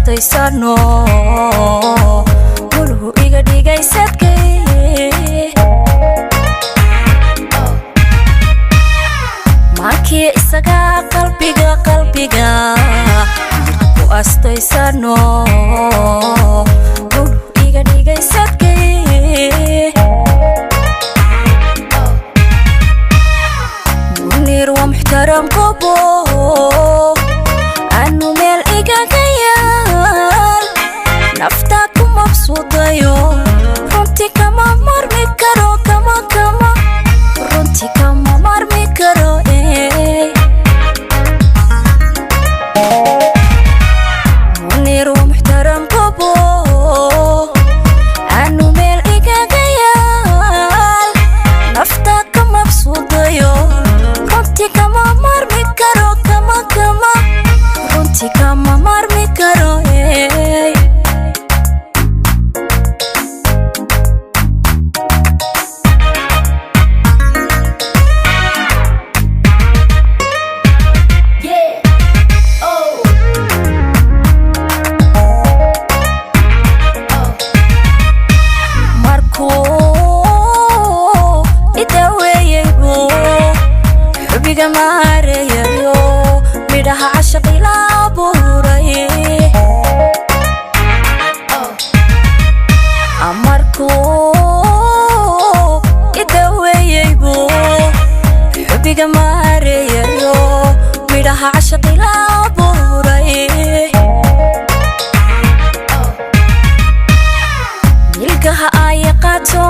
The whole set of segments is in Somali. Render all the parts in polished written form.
astaysano wuluhu iga dhigay sadkay markii isaga qalbiga ku astaysano wuluhu iga dhigay sadkay munir wa muhtaram kobo anu meel iga gayal naftaku mabsuudayo runti kama marmi karo kama runti kama marmi karo munir wa muhtaram kobo anu meel iga gayal naftaku mabsuudayo runti kama marmi karo kama runti kama marmi karo markuu idaweeyaybo xubiga maareeyayo midhaha cashaqi la abuuray markuu idaweeyaybo xubiga maareeyayo midhaha cashaqi la abuuray milkaha ay qaato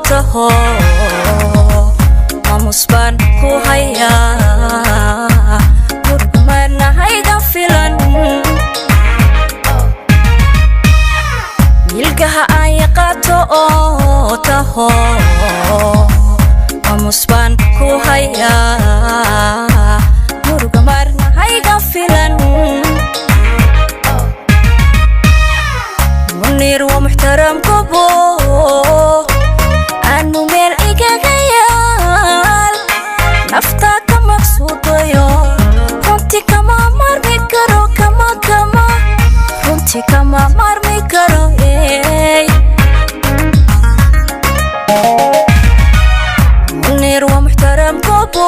taho mamusban ku haya murkumana hayga filan milkaha ay qaato taho mamusban ku haya murkumana hayga filan munir wa muhtaram kobo anu meel iga gayal naftaka mabsuudayo runti kama marmi karo kama runti kama marmi karo munir wa muhtaram kobo